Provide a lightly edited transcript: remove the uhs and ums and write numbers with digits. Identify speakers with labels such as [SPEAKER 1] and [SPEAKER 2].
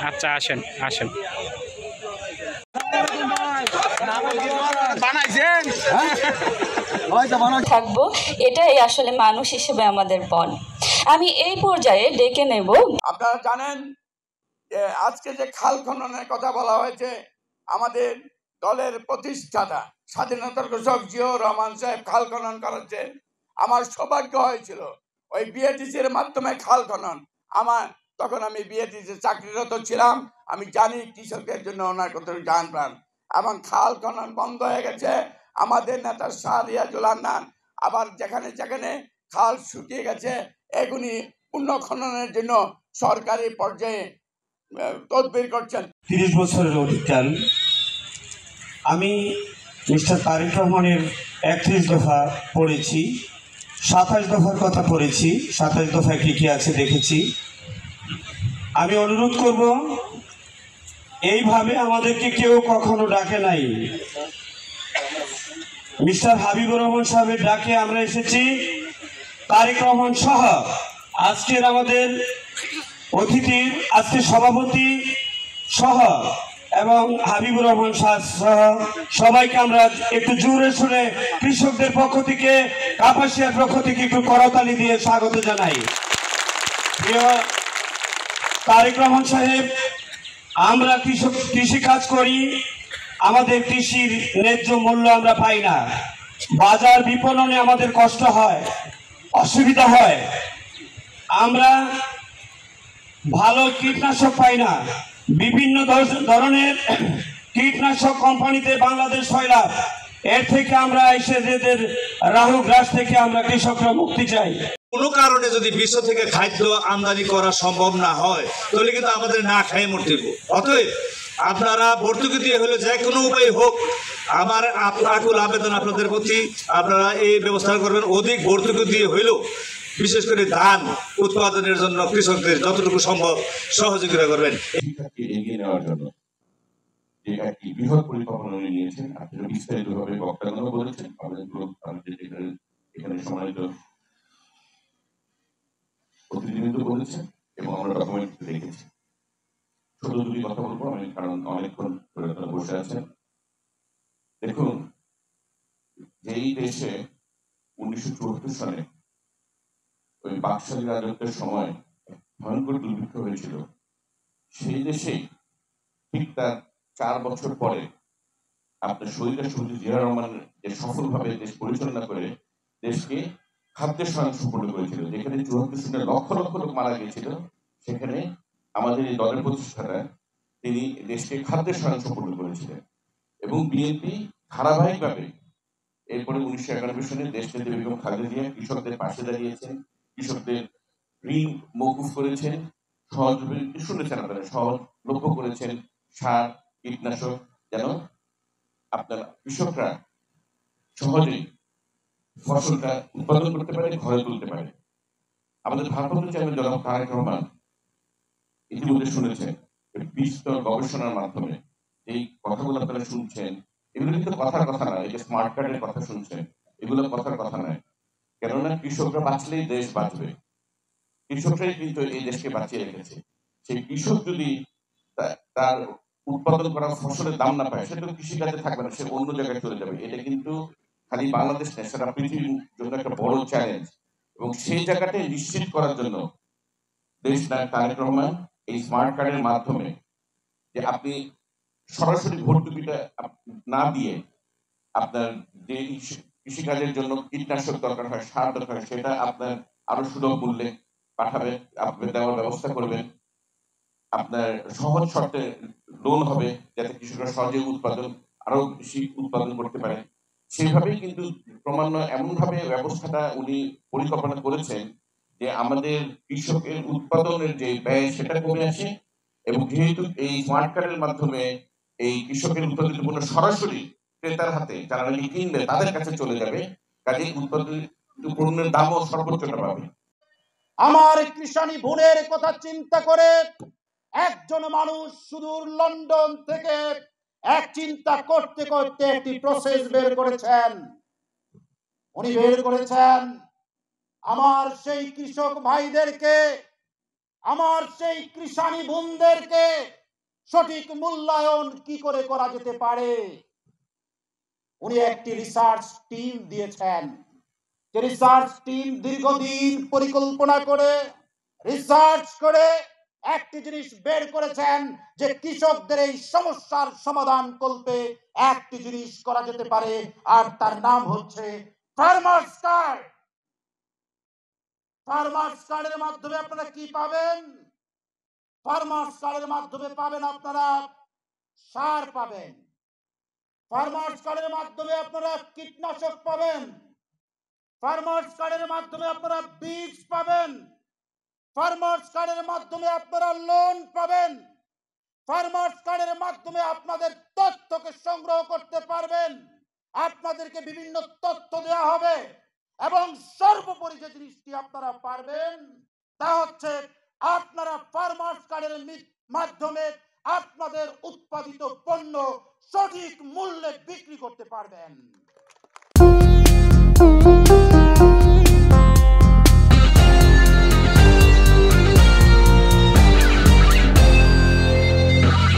[SPEAKER 1] আচ্ছা আসেন আসেন।
[SPEAKER 2] থাকবো, এটাই আসলে মানুষ হিসেবে আমাদের পণ। আমি এই পর্যায়ে ডেকে নেব।
[SPEAKER 3] আপনারা জানেন যে আজকে যে খাল খননের কথা বলা হয়েছে, আমাদের দলের প্রতিষ্ঠাতা স্বাধীনতার ঘোষক জিয়াউর রহমান সাহেব খাল খনন করেছেন। আমার সৌভাগ্য হয়েছিল ওই বিএটিসির মাধ্যমে খাল খনন। তখন আমি বিএটিসি চাকরিরত ছিলাম, আমি জানি কৃষকদের জন্য ওনার কত গান প্রাণ। এবং খাল খনন বন্ধ হয়ে গেছে। আমাদের নেতা শাহরিয়াজুল হান্নান আবার যেখানে যেখানে খাল শুকিয়ে গেছে এগুলি পুনঃখননের জন্য সরকারি পর্যায়ে তদবির করছেন।
[SPEAKER 4] 30 বছরের অধিকাল আমি মিস্টার তারেক রহমানের 31 দফা পড়েছি, 27 দফার কথা পড়েছি, 27 দফায় কি কি আছে দেখেছি। আমি অনুরোধ করব, এইভাবে আমাদেরকে কেউ কখনো ডাকে নাই। মিস্টার হাবিবুর রহমান সাহেবের ডাকে আমরা এসেছি। তারেক রহমান সহ আজকের আমাদের অতিথির, আজকে সভাপতি সহ এবং হাবিবুর রহমান সহ সবাইকে আমরা একটু জোরে শুনে কৃষকদের পক্ষ থেকে, কাপাসিয়ার পক্ষ থেকে একটু করতালি দিয়ে স্বাগত জানাই। প্রিয় তারেক রহমান সাহেব, আমরা কৃষি কাজ করি, আমাদের কৃষির ন্যায্য মূল্য আমরা পাই না। বাজার বিপণনে আমাদের কষ্ট হয়, অসুবিধা হয়। আমরা ভালো কীটনাশক পাই না। বিভিন্ন ধরনের কীটনাশক কোম্পানিতে বাংলাদেশ সয়লাভ, এর থেকে আমরা এসে রাহু গ্রাস থেকে আমরা কৃষকরা মুক্তি চাই।
[SPEAKER 5] কোনো কারণে যদি বিশ্ব থেকে খাদ্য আমদানি করা সম্ভব না হয় তাহলে কিন্তু আমাদের না খেয়ে মরতে হবে। অতএব আপনারা ভর্তুকি দিয়ে হলে যে কোনো উপায় হোক, আমার আকুল আবেদন আপনাদের প্রতি, আপনারা এই ব্যবস্থা করবেন। অধিক ভর্তুকি দিয়ে হইলেও বিশেষ করে ধান উৎপাদনের জন্য কৃষকদের যতটুকু সম্ভব সহযোগিতা করবেন।
[SPEAKER 6] এগিয়ে নেওয়ার জন্য যে একটি বৃহৎ পরিকল্পনা নিয়েছেন, আপনারা বিস্তারিতভাবে বক্তাগণ বলেছেন, এখানে সম্মানিত প্রতিনিধিত্ব বলেছেন এবং আমরা ডকুমেন্ট দেখেছি। ছোট দুটি কথা বলবো আমি, কারণ অনেকক্ষণ বসে আছেন। দেখুন, যেই দেশে 1974 সালে ওই বাকশালী রাজত্বের সময় ভয়ঙ্কর দুর্ভিক্ষ হয়েছিল, সেই দেশেই ঠিক তার 4 বছর পরে আপনার শহীদ জিয়াউর রহমান যে সফলভাবে দেশ পরিচালনা করে দেশকে খাদ্যের সহায়তা সুপর্দ করেছিল। যেখানে 74 সালে লক্ষ লক্ষ লোক মারা গিয়েছিল, সেখানে আমাদের এই দলের প্রতিষ্ঠাতা তিনি দেশকে খাদ্যের সহায়তা সুপর্দ করেছিলেন। এবং বিএনপি ধারাবাহিকভাবে এরপরে 1991 সালে দেশনেত্রী বেগম খালেদা জিয়া কৃষকদের পাশে দাঁড়িয়েছেন, কৃষকদের ঋণ মওকুফ করেছেন, শুনেছেন আপনারা, সহজ লক্ষ্য করেছেন সার কীটনাশক যেন আপনার কৃষকরা সহজেই ফসলটা উৎপাদন করতে পারে, ঘরে তুলতে পারে। আমাদের ভারপ্রাপ্ত চেয়ারম্যান জনাব তারেক রহমান ইতিমধ্যে শুনেছেন বিস্তর গবেষণার মাধ্যমে এই কথাগুলো আপনারা শুনছেন, এগুলো কিন্তু কথার কথা না। এই যে স্মার্ট কার্ডের কথা শুনছেন, এগুলো কথার কথা নয়। কেননা কৃষকরা বাঁচলেই দেশ বাঁচবে। কৃষকরাই কিন্তু এই দেশকে বাঁচিয়ে রেখেছে। সেই কৃষক যদি তার উৎপাদন করা ফসলের দাম না পায়, সেটা কৃষিকাজে থাকবে না, সে অন্য জায়গায় চলে যাবে। এটা কিন্তু খালি বাংলাদেশ নয়, সারা পৃথিবীর জন্য একটা বড় চ্যালেঞ্জ। এবং সেই জায়গাটাই নিশ্চিত করার জন্য দেশ নায়ক তারেক রহমান এই স্মার্ট কার্ডের মাধ্যমে যে আপনি সরাসরি ভর্তুকিটা না দিয়ে আপনার যে কৃষিকাজের জন্য কীটনাশক দরকার হয়, সার দরকার হয়, সেটা আপনার আরো সুলভ মূল্যে পাঠাবে, আপনি দেওয়ার ব্যবস্থা করবেন। আপনার সহজ শর্তে লোন হবে যাতে কৃষকরা সহজে আরো বেশি উৎপাদন করতে পারে। সেভাবেই কিন্তু ক্রমান্বয়ে এমন ভাবে ব্যবস্থাটা উনি পরিকল্পনা করেছেন যে আমাদের কৃষকের উৎপাদনের যে ব্যয় সেটা কমে আসে। এবং যেহেতু এই স্মার্ট কার্ডের মাধ্যমে এই কৃষকের উৎপাদিত পণ্য সরাসরি ক্রেতার হাতে, যারা নাকি কিনবে তাদের কাছে চলে যাবে, কাজে উৎপাদিত পণ্যের দামও সর্বোচ্চটা পাবে।
[SPEAKER 7] আমার কৃষানি বোনের কথা চিন্তা করে একজন মানুষ সুদূর লন্ডন থেকে এক চিন্তা করতে করতে একটি প্রসেস বের করেছেন। উনি বের করেছেন আমার সেই কৃষক ভাইদেরকে, আমার সেই কৃষানি বোনদেরকে সঠিক মূল্যায়ন কি করে করা যেতে পারে। উনি একটি রিসার্চ টিম দিয়েছেন, যে রিসার্চ টিম দীর্ঘদিন পরিকল্পনা করে রিসার্চ করে একটি জিনিস বের করেছেন যে কৃষকদের এই সমস্যার সমাধান করতে একটি জিনিস করা যেতে পারে, আর তার নাম হচ্ছে ফার্মার্স কার্ড। ফার্মার্স কার্ডের মাধ্যমে আপনারা কি পাবেন? ফার্মার্স কার্ডের মাধ্যমে পাবেন আপনারা সার পাবেন, ফার্মার্স কার্ডের মাধ্যমে আপনারা কীটনাশক পাবেন, ফার্মার্স কার্ডের মাধ্যমে আপনারা বীজ পাবেন, ফার্মার্স কার্ডের মাধ্যমে আপনারা লোন পাবেন, ফার্মার্স কার্ডের মাধ্যমে আপনাদের তথ্যকে সংগ্রহ করতে পারবেন, আপনাদেরকে বিভিন্ন তথ্য দেওয়া হবে, এবং সর্বোপরি যে জিনিসটি আপনারা পারবেন তা হচ্ছে আপনারা ফার্মার্স কার্ডের মাধ্যমে আপনাদের উৎপাদিত পণ্য সঠিক মূল্যে বিক্রি করতে পারবেন।